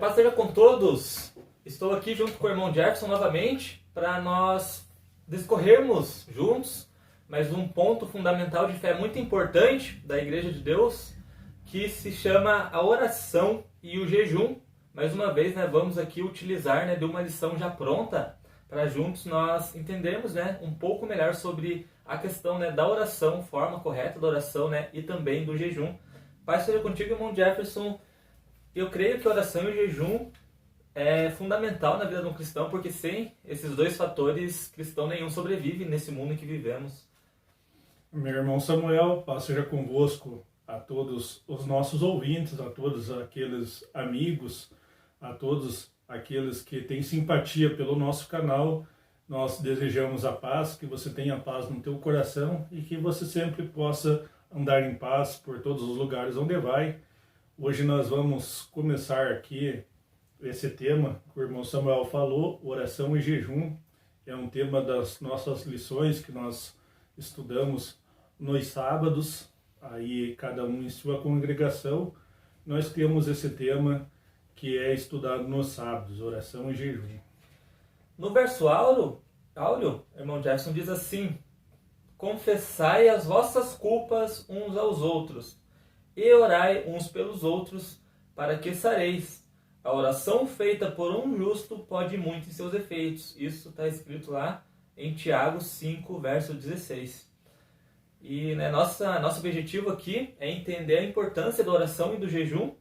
paz seja com todos. Estou aqui junto com o irmão Jefferson novamente para nós discorrermos juntos mais um ponto fundamental de fé muito importante da Igreja de Deus, que se chama a oração e o jejum. Mais uma vez, vamos aqui utilizar de uma lição já pronta para juntos nós entendermos um pouco melhor sobre a questão da oração, forma correta da oração e também do jejum. Paz seja contigo, irmão Jefferson. Eu creio que a oração e o jejum é fundamental na vida de um cristão, porque sem esses dois fatores, cristão nenhum sobrevive nesse mundo em que vivemos. Meu irmão Samuel, paz seja convosco, a todos os nossos ouvintes, a todos aqueles amigos, a todos aqueles que têm simpatia pelo nosso canal. Nós desejamos a paz, que você tenha paz no teu coração e que você sempre possa andar em paz por todos os lugares onde vai. Hoje nós vamos começar aqui esse tema que o irmão Samuel falou, oração e jejum. É um tema das nossas lições que nós estudamos nos sábados, aí cada um em sua congregação. Nós temos esse tema que é estudado nos sábados, oração e jejum. No verso áureo, irmão Jefferson diz assim: confessai as vossas culpas uns aos outros e orai uns pelos outros, para que sareis. A oração feita por um justo pode muito em seus efeitos. Isso está escrito lá em Tiago 5, verso 16. E nosso objetivo aqui é entender a importância da oração e do jejum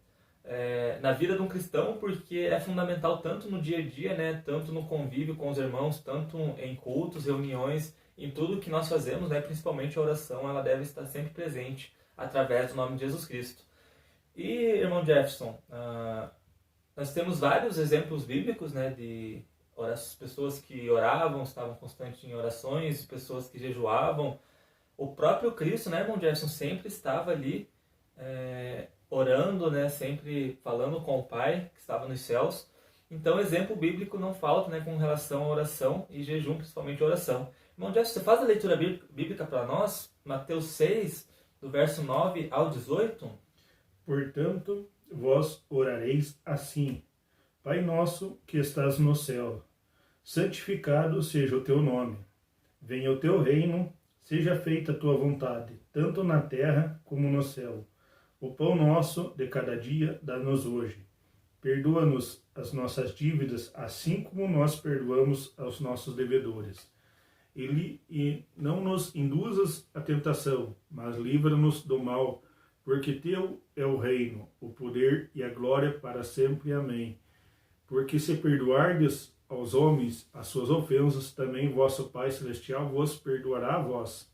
na vida de um cristão, porque é fundamental tanto no dia a dia, tanto no convívio com os irmãos, tanto em cultos, reuniões, em tudo que nós fazemos, principalmente a oração, ela deve estar sempre presente através do nome de Jesus Cristo. E, irmão Jefferson, nós temos vários exemplos bíblicos de pessoas que oravam, estavam constantes em orações, pessoas que jejuavam. O próprio Cristo, irmão Jefferson, sempre estava ali orando, sempre falando com o Pai que estava nos céus. Então, exemplo bíblico não falta com relação à oração e jejum, principalmente a oração. Irmão Jefferson, você faz a leitura bíblica para nós? Mateus 6, do verso 9 ao 18. Portanto, vós orareis assim: Pai nosso que estás no céu, santificado seja o teu nome. Venha o teu reino, seja feita a tua vontade, tanto na terra como no céu. O pão nosso de cada dia dá-nos hoje. Perdoa-nos as nossas dívidas, assim como nós perdoamos aos nossos devedores. E não nos induzas à tentação, mas livra-nos do mal, porque teu é o reino, o poder e a glória para sempre. Amém. Porque se perdoardes aos homens as suas ofensas, também vosso Pai Celestial vos perdoará a vós.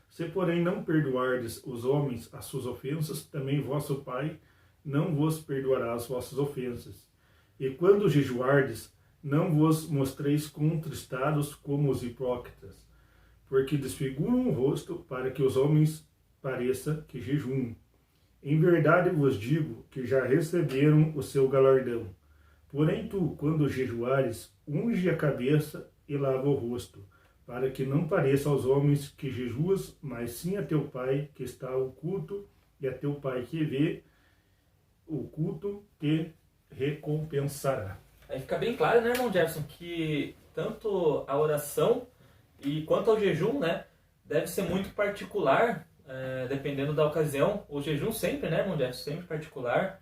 Se, porém, não perdoardes os homens as suas ofensas, também vosso Pai não vos perdoará as vossas ofensas. E quando jejuardes, não vos mostreis contristados como os hipócritas, porque desfiguram o rosto para que os homens pareça que jejuam. Em verdade vos digo que já receberam o seu galardão. Porém tu, quando jejuares, unge a cabeça e lava o rosto, para que não pareça aos homens que jejuas, mas sim a teu Pai que está oculto, e a teu Pai que vê oculto te recompensará. Aí fica bem claro, irmão Jefferson, que tanto a oração e quanto ao jejum, deve ser muito particular, dependendo da ocasião. O jejum sempre, irmão Jefferson, sempre particular,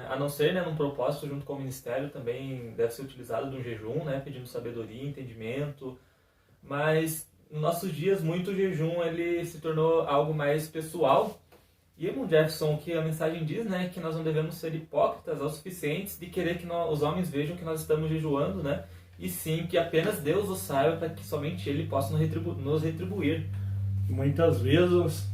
a não ser num propósito junto com o ministério, também deve ser utilizado de um jejum, pedindo sabedoria, entendimento. Mas nos nossos dias, muito o jejum ele se tornou algo mais pessoal. E, irmão Jefferson, o que a mensagem diz, que nós não devemos ser hipócritas o suficientes de querer que os homens vejam que nós estamos jejuando, e sim que apenas Deus o saiba, para que somente Ele possa nos retribuir. Muitas vezes,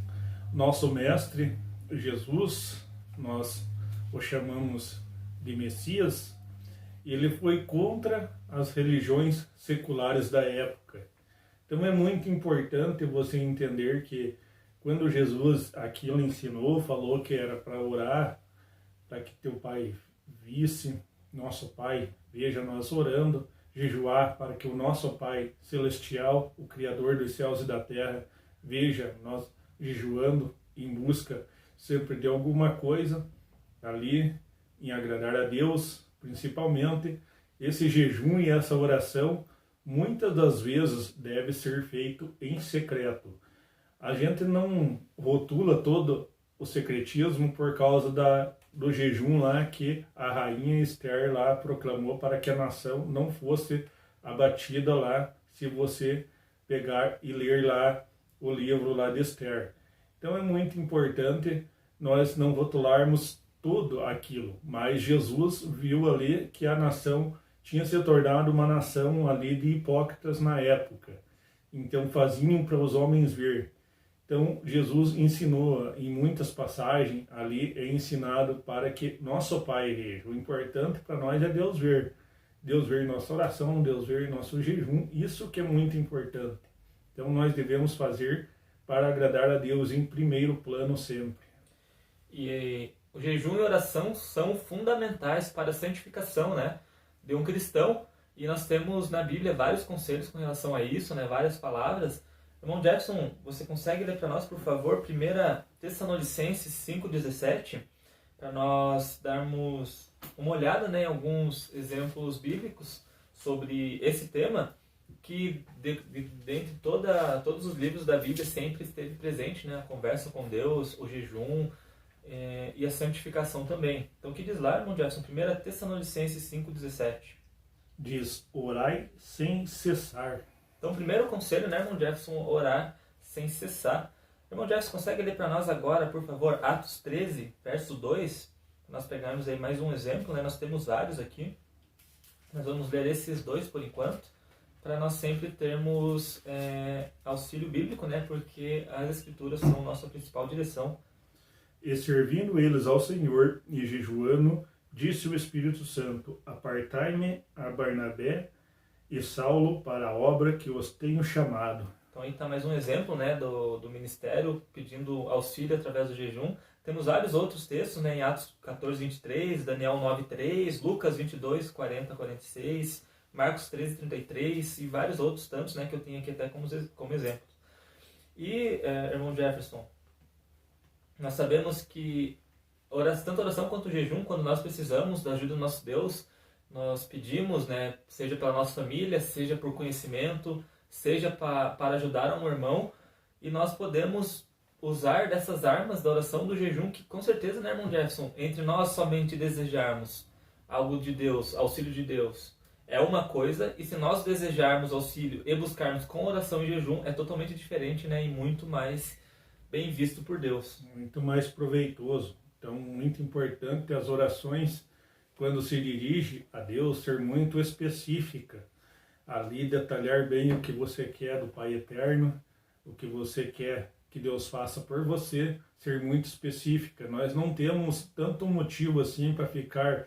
nosso mestre, Jesus, nós o chamamos de Messias, ele foi contra as religiões seculares da época. Então é muito importante você entender que quando Jesus aquilo ensinou, falou que era para orar, para que teu Pai visse, nosso Pai veja nós orando, jejuar para que o nosso Pai Celestial, o Criador dos céus e da terra, veja nós jejuando em busca sempre de alguma coisa ali, em agradar a Deus, Principalmente esse jejum e essa oração, muitas das vezes deve ser feito em secreto. A gente não rotula todo o secretismo por causa do jejum lá que a rainha Esther lá proclamou para que a nação não fosse abatida lá, se você pegar e ler lá o livro lá de Esther. Então é muito importante nós não rotularmos tudo aquilo, mas Jesus viu ali que a nação tinha se tornado uma nação ali de hipócritas na época. Então faziam para os homens ver. Então Jesus ensinou em muitas passagens, ali é ensinado para que nosso Pai veja. O importante para nós é Deus ver. Deus ver nossa oração, Deus ver nosso jejum, isso que é muito importante. Então nós devemos fazer para agradar a Deus em primeiro plano sempre. E o jejum e a oração são fundamentais para a santificação, né, de um cristão. E nós temos na Bíblia vários conselhos com relação a isso, né, várias palavras. Irmão Jefferson, você consegue ler para nós, por favor, 1 Tessalonicenses 5,17, para nós darmos uma olhada, né, em alguns exemplos bíblicos sobre esse tema, que dentre todos os livros da Bíblia sempre esteve presente, né, a conversa com Deus, o jejum e a santificação também. Então o que diz lá, irmão Jefferson? 1 Tessalonicenses 5,17. Diz, orai sem cessar. Então o primeiro conselho, né, irmão Jefferson, orar sem cessar. Irmão Jefferson, consegue ler para nós agora, por favor, Atos 13, verso 2? Nós pegamos aí mais um exemplo, né? Nós temos vários aqui. Nós vamos ler esses dois por enquanto, para nós sempre termos auxílio bíblico, né? Porque as Escrituras são nossa principal direção. E servindo eles ao Senhor e jejuando, disse o Espírito Santo, apartai-me a Barnabé e Saulo para a obra que os tenho chamado. Então aí está mais um exemplo, né, do ministério pedindo auxílio através do jejum. Temos vários outros textos, né, em Atos 14, 23, Daniel 9, 3, Lucas 22, 40, 46, Marcos 13, 33 e vários outros tantos, né, que eu tenho aqui até como exemplo. E, irmão Jefferson, nós sabemos que tanto a oração quanto o jejum, quando nós precisamos da ajuda do nosso Deus, nós pedimos, né, seja pela nossa família, seja por conhecimento, seja para ajudar um irmão, e nós podemos usar dessas armas da oração, do jejum, que com certeza, né, irmão Jefferson, entre nós somente desejarmos algo de Deus, auxílio de Deus, é uma coisa, e se nós desejarmos auxílio e buscarmos com oração e jejum, é totalmente diferente, né, e muito mais bem visto por Deus. Muito mais proveitoso. Então, muito importante as orações, quando se dirige a Deus, ser muito específica. Ali detalhar bem o que você quer do Pai Eterno, o que você quer que Deus faça por você, ser muito específica. Nós não temos tanto motivo assim para ficar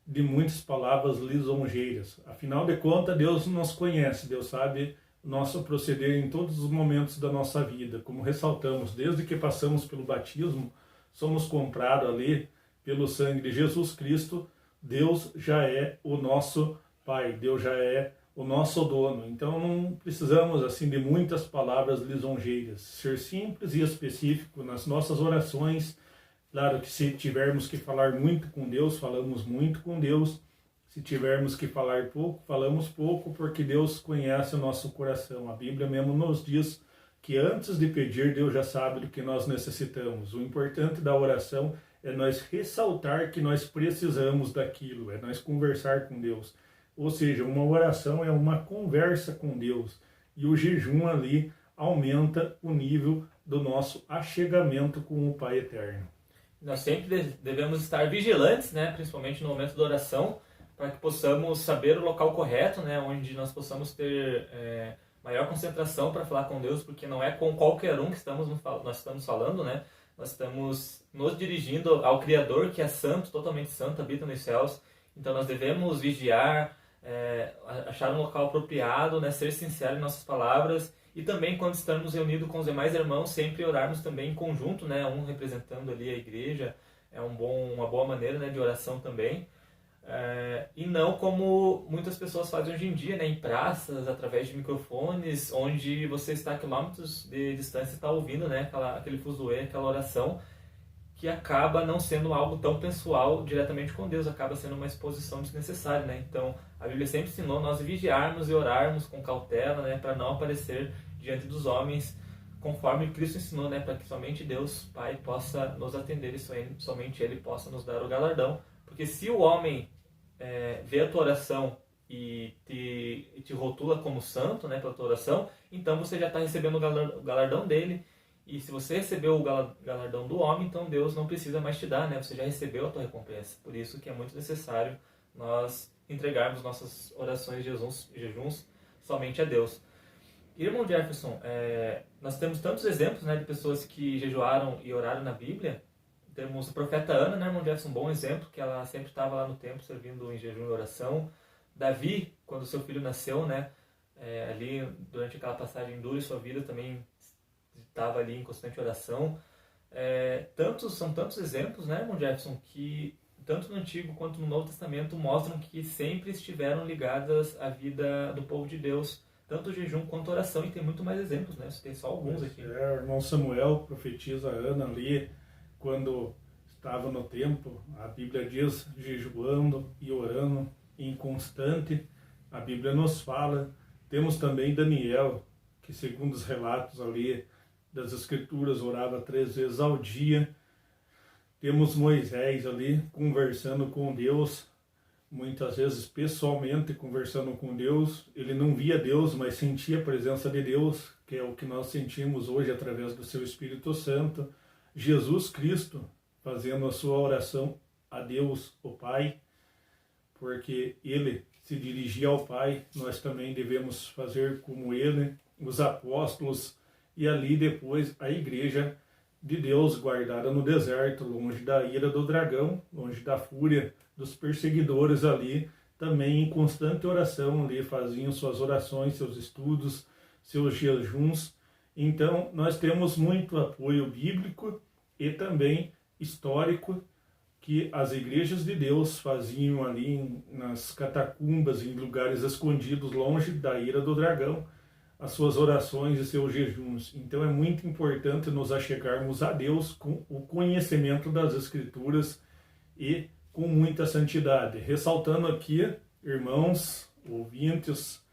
de muitas palavras lisonjeiras. Afinal de contas, Deus nos conhece, Deus sabe o nosso proceder em todos os momentos da nossa vida. Como ressaltamos, desde que passamos pelo batismo, somos comprados ali pelo sangue de Jesus Cristo, Deus já é o nosso Pai, Deus já é o nosso dono. Então não precisamos assim de muitas palavras lisonjeiras, ser simples e específico nas nossas orações. Claro que se tivermos que falar muito com Deus, falamos muito com Deus. Se tivermos que falar pouco, falamos pouco, porque Deus conhece o nosso coração. A Bíblia mesmo nos diz que antes de pedir, Deus já sabe do que nós necessitamos. O importante da oração é nós ressaltar que nós precisamos daquilo, é nós conversar com Deus. Ou seja, uma oração é uma conversa com Deus. E o jejum ali aumenta o nível do nosso achegamento com o Pai Eterno. Nós sempre devemos estar vigilantes, né, principalmente no momento da oração, para que possamos saber o local correto, né, onde nós possamos ter maior concentração para falar com Deus, porque não é com qualquer um que nós estamos falando, né? Nós estamos nos dirigindo ao Criador, que é santo, totalmente santo, habita nos céus. Então nós devemos vigiar, achar um local apropriado, né, ser sincero em nossas palavras, e também quando estamos reunidos com os demais irmãos, sempre orarmos também em conjunto, né, um representando ali a igreja, é uma boa maneira, né, de oração também. E não como muitas pessoas fazem hoje em dia, né, em praças, através de microfones, onde você está a quilômetros de distância e está ouvindo, né, aquele fuzuê, aquela oração, que acaba não sendo algo tão pessoal diretamente com Deus, acaba sendo uma exposição desnecessária, né? Então, a Bíblia sempre ensinou nós vigiarmos e orarmos com cautela, né, para não aparecer diante dos homens, conforme Cristo ensinou, né, para que somente Deus, Pai, possa nos atender e somente Ele possa nos dar o galardão. Porque se o homem vê a tua oração e te rotula como santo, né, pela tua oração, então você já está recebendo o galardão dele. E se você recebeu o galardão do homem, então Deus não precisa mais te dar, né? Você já recebeu a tua recompensa. Por isso que é muito necessário nós entregarmos nossas orações e jejuns somente a Deus. Irmão Jefferson, nós temos tantos exemplos, né, de pessoas que jejuaram e oraram na Bíblia. Temos o profeta Ana, né, irmão Jefferson, um bom exemplo, que ela sempre estava lá no templo servindo em jejum e oração. Davi, quando seu filho nasceu, né, ali durante aquela passagem dura em sua vida, também estava ali em constante oração. São tantos exemplos, né, irmão Jefferson, que tanto no Antigo quanto no Novo Testamento mostram que sempre estiveram ligadas à vida do povo de Deus, tanto o jejum quanto a oração, e tem muito mais exemplos, né? Tem só alguns aqui. O irmão Samuel profetiza Ana ali, quando estava no templo, a Bíblia diz, jejuando e orando inconstante. A Bíblia nos fala. Temos também Daniel, que segundo os relatos ali das Escrituras, orava 3 vezes ao dia. Temos Moisés ali, conversando com Deus, muitas vezes pessoalmente conversando com Deus. Ele não via Deus, mas sentia a presença de Deus, que é o que nós sentimos hoje através do seu Espírito Santo. Jesus Cristo fazendo a sua oração a Deus, o Pai, porque ele se dirigia ao Pai, nós também devemos fazer como ele, os apóstolos, e ali depois a igreja de Deus guardada no deserto, longe da ira do dragão, longe da fúria dos perseguidores ali, também em constante oração ali, faziam suas orações, seus estudos, seus jejuns. Então nós temos muito apoio bíblico e também histórico que as igrejas de Deus faziam ali nas catacumbas, em lugares escondidos, longe da ira do dragão, as suas orações e seus jejuns. Então é muito importante nos achegarmos a Deus com o conhecimento das Escrituras e com muita santidade. Ressaltando aqui, irmãos, ouvintes,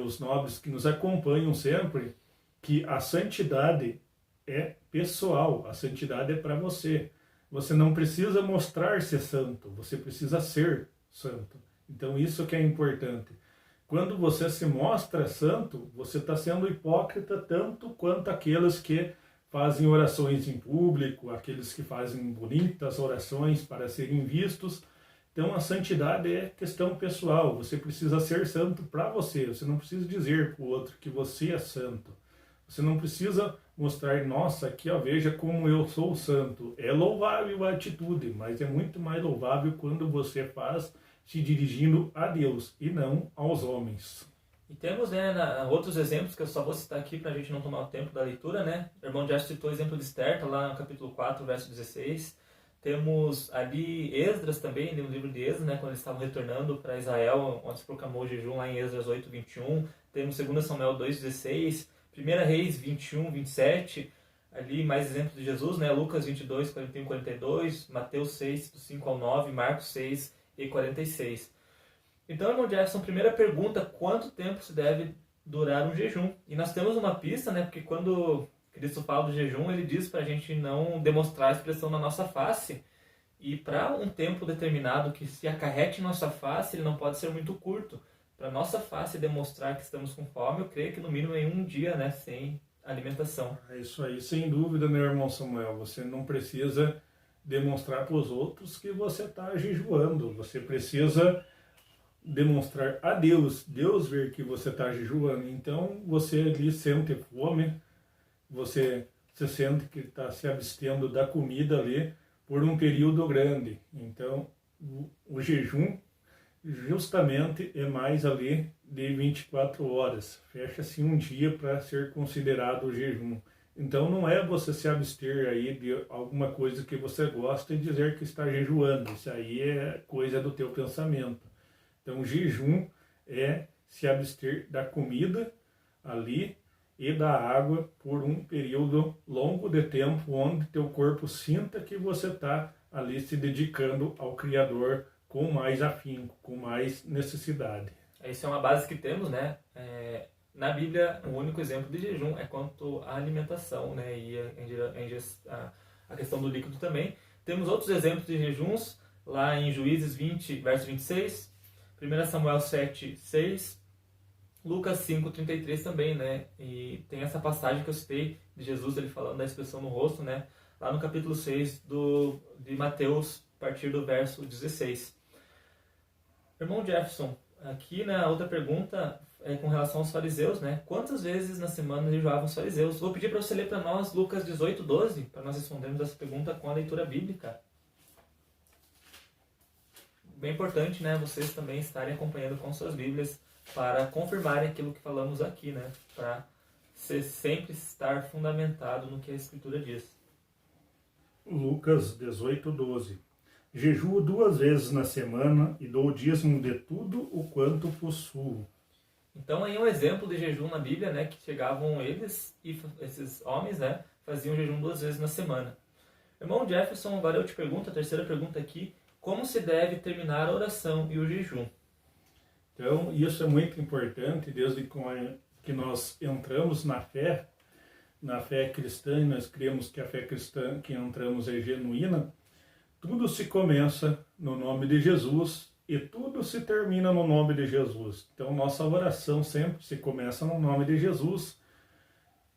os nobres que nos acompanham sempre, que a santidade é pessoal, a santidade é para você. Você não precisa mostrar ser santo, você precisa ser santo. Então isso que é importante. Quando você se mostra santo, você está sendo hipócrita tanto quanto aqueles que fazem orações em público, aqueles que fazem bonitas orações para serem vistos. Então a santidade é questão pessoal, você precisa ser santo para você não precisa dizer para o outro que você é santo. Você não precisa mostrar, nossa, aqui ó, veja como eu sou santo. É louvável a atitude, mas é muito mais louvável quando você faz se dirigindo a Deus e não aos homens. E temos, né, outros exemplos que eu só vou citar aqui para a gente não tomar o tempo da leitura, né? O irmão já citou o exemplo de Esther, tá lá no capítulo 4, verso 16. Temos ali Esdras também, no livro de Esdras, né, quando eles estavam retornando para Israel, onde se proclamou o jejum lá em Esdras 8, 21. Temos 2 Samuel 2, 16. 1 Reis 21, 27. Ali mais exemplos de Jesus, né? Lucas 22, 41, 42. Mateus 6, do 5 ao 9. Marcos 6 e 46. Então, irmão Jefferson, primeira pergunta, quanto tempo se deve durar um jejum? E nós temos uma pista, né? Porque quando Cristo fala do jejum, ele diz para a gente não demonstrar a expressão na nossa face. E para um tempo determinado que se acarrete em nossa face, ele não pode ser muito curto. Para nossa face demonstrar que estamos com fome, eu creio que no mínimo em um dia, né? Sem alimentação. É isso aí, sem dúvida, meu irmão Samuel. Você não precisa demonstrar para os outros que você está jejuando. Você precisa demonstrar a Deus, Deus ver que você está jejuando. Então você ali sente fome, você se sente que está se abstendo da comida ali por um período grande. Então o jejum justamente é mais ali de 24 horas. Fecha-se um dia para ser considerado o jejum. Então não é você se abster aí de alguma coisa que você gosta e dizer que está jejuando. Isso aí é coisa do teu pensamento. Então o jejum é se abster da comida ali e da água por um período longo de tempo, onde teu corpo sinta que você está ali se dedicando ao Criador com mais afinco, com mais necessidade. Isso é uma base que temos, né? Na Bíblia, o único exemplo de jejum é quanto à alimentação, né? E a questão do líquido também. Temos outros exemplos de jejuns, lá em Juízes 20, verso 26, 1 Samuel 7, 6, Lucas 5, 33 também, né? E tem essa passagem que eu citei de Jesus, ele falando da expressão no rosto, né? Lá no capítulo 6 de Mateus, a partir do verso 16. Irmão Jefferson, aqui na outra pergunta é com relação aos fariseus, né? Quantas vezes na semana jejuavam os fariseus? Vou pedir para você ler para nós Lucas 18, 12, para nós respondermos essa pergunta com a leitura bíblica. Bem importante, né? Vocês também estarem acompanhando com suas Bíblias para confirmarem aquilo que falamos aqui, né? Para sempre estar fundamentado no que a Escritura diz. Lucas 18, 12. Jejuo 2 vezes na semana e dou o dízimo de tudo o quanto possuo. Então aí é um exemplo de jejum na Bíblia, né? Que chegavam eles e esses homens, né? Faziam jejum 2 vezes na semana. Irmão Jefferson, agora eu te pergunto, a terceira pergunta aqui. Como se deve terminar a oração e o jejum? Então, isso é muito importante, desde que nós entramos na fé cristã, e nós cremos que a fé cristã que entramos é genuína, tudo se começa no nome de Jesus e tudo se termina no nome de Jesus. Então, nossa oração sempre se começa no nome de Jesus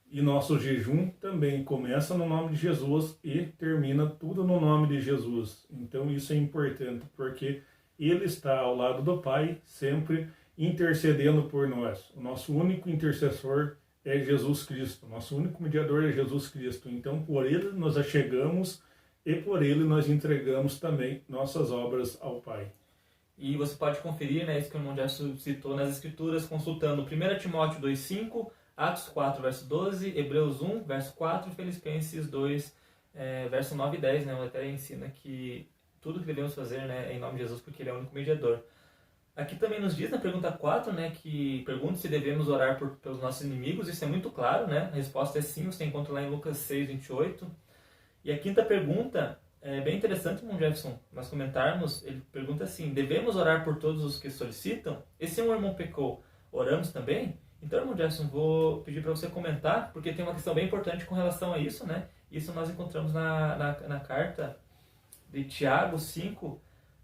e nosso jejum também começa no nome de Jesus e termina tudo no nome de Jesus. Então, isso é importante, porque Ele está ao lado do Pai, sempre intercedendo por nós. O nosso único intercessor é Jesus Cristo. Nosso único mediador é Jesus Cristo. Então, por Ele nós achegamos e por Ele nós entregamos também nossas obras ao Pai. E você pode conferir, né, isso que o irmão já citou nas Escrituras, consultando 1 Timóteo 2,5, Atos 4, verso 12, Hebreus 1, verso 4, Filipenses 2, verso 9 e 10, né, onde até ensina que tudo que devemos fazer, né, é em nome de Jesus, porque Ele é o único mediador. Aqui também nos diz na pergunta 4, né, que pergunta se devemos orar pelos nossos inimigos. Isso é muito claro, né? A resposta é sim, você encontra lá em Lucas 6, 28. E a quinta pergunta é bem interessante, irmão Jefferson, nós comentarmos. Ele pergunta assim: devemos orar por todos os que solicitam? E se um irmão pecou, oramos também? Então, irmão Jefferson, vou pedir para você comentar, porque tem uma questão bem importante com relação a isso, né? Isso nós encontramos na carta de Tiago 5,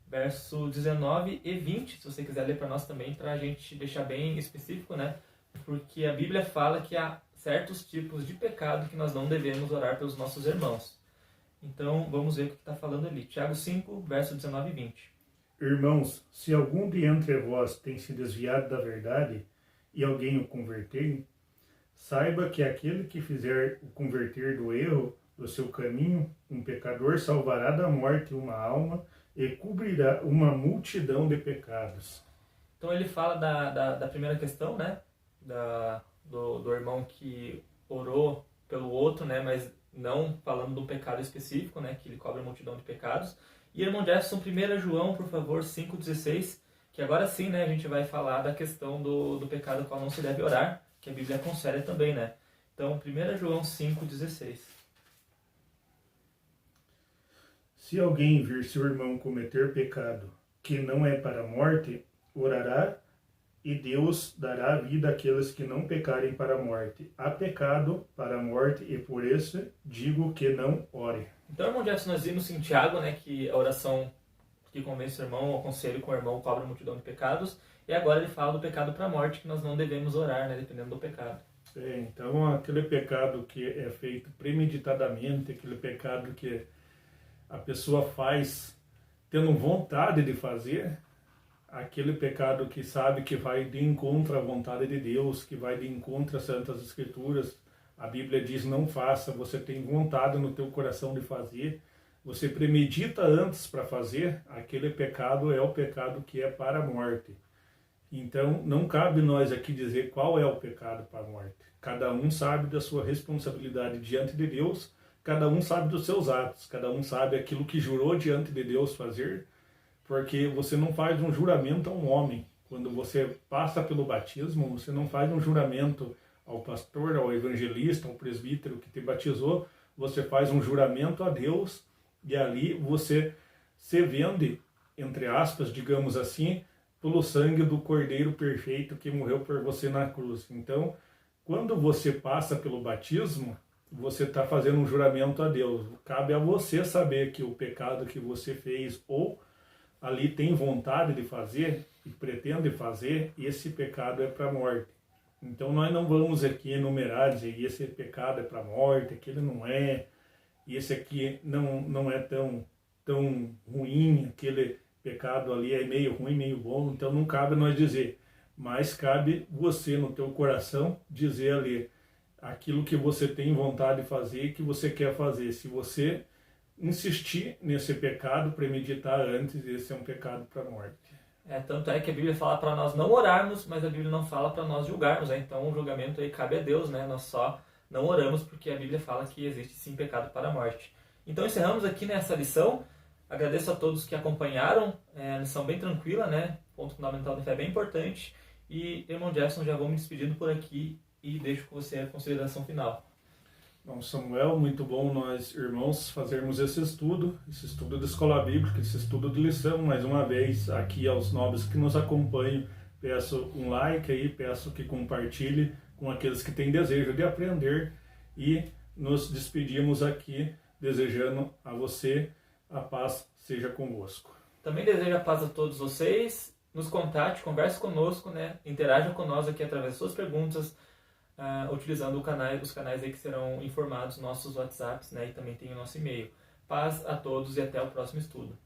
verso 19 e 20, se você quiser ler para nós também, para a gente deixar bem específico, né? Porque a Bíblia fala que há certos tipos de pecado que nós não devemos orar pelos nossos irmãos. Então, vamos ver o que está falando ali. Tiago 5, verso 19 e 20. Irmãos, se algum de entre vós tem se desviado da verdade e alguém o converter, saiba que aquele que fizer o converter do erro do seu caminho, um pecador salvará da morte uma alma e cobrirá uma multidão de pecados. Então ele fala da primeira questão, né? Do irmão que orou pelo outro, né? Mas não falando do pecado específico, né? Que ele cobre a multidão de pecados. E irmão Jefferson, 1 João, por favor, 5,16, que agora sim, né? A gente vai falar da questão do pecado qual não se deve orar, que a Bíblia aconselha também, né? Então, 1 João 5,16. Se alguém vir seu irmão cometer pecado que não é para a morte, orará e Deus dará vida àqueles que não pecarem para a morte. Há pecado para a morte e por isso digo que não ore. Então, irmão Jefferson, nós vimos em Tiago, né, que a oração que convence o irmão, o conselho com o irmão cobre a multidão de pecados, e agora ele fala do pecado para a morte, que nós não devemos orar, né, dependendo do pecado. Então, aquele pecado que é feito premeditadamente, aquele pecado que a pessoa faz tendo vontade de fazer, aquele pecado que sabe que vai de encontro à vontade de Deus, que vai de encontro às Santas Escrituras. A Bíblia diz: não faça, você tem vontade no teu coração de fazer, você premedita antes para fazer, aquele pecado é o pecado que é para a morte. Então, não cabe nós aqui dizer qual é o pecado para a morte. Cada um sabe da sua responsabilidade diante de Deus, cada um sabe dos seus atos, cada um sabe aquilo que jurou diante de Deus fazer, porque você não faz um juramento a um homem. Quando você passa pelo batismo, você não faz um juramento ao pastor, ao evangelista, ao presbítero que te batizou, você faz um juramento a Deus e ali você se vende, entre aspas, digamos assim, pelo sangue do Cordeiro perfeito que morreu por você na cruz. Então, quando você passa pelo batismo, você está fazendo um juramento a Deus. Cabe a você saber que o pecado que você fez ou ali tem vontade de fazer e pretende fazer, esse pecado é para a morte. Então nós não vamos aqui enumerar, dizer esse pecado é para a morte, aquele não é, e esse aqui não é tão ruim, aquele pecado ali é meio ruim, meio bom, então não cabe nós dizer, mas cabe você no teu coração dizer ali aquilo que você tem vontade de fazer, que você quer fazer. Se você insistir nesse pecado, premeditar antes, esse é um pecado para a morte. Tanto é que a Bíblia fala para nós não orarmos, mas a Bíblia não fala para nós julgarmos, né? Então o julgamento aí cabe a Deus, né? Nós só não oramos porque a Bíblia fala que existe sim pecado para a morte. Então encerramos aqui nessa lição. Agradeço a todos que acompanharam, lição bem tranquila, né? Ponto fundamental da fé é bem importante. E, irmão Jefferson, já vou me despedindo por aqui e deixo com você a consideração final. Bom, Samuel, muito bom nós, irmãos, fazermos esse estudo da Escola Bíblica, esse estudo de lição. Mais uma vez, aqui aos nobres que nos acompanham, peço um like aí, peço que compartilhe com aqueles que têm desejo de aprender e nos despedimos aqui desejando a você a paz seja convosco. Também desejo a paz a todos vocês. Nos contate, converse conosco, né? Interaja com nós aqui através das suas perguntas, utilizando os canais aí que serão informados, nossos WhatsApps, né? E também tem o nosso e-mail. Paz a todos e até o próximo estudo.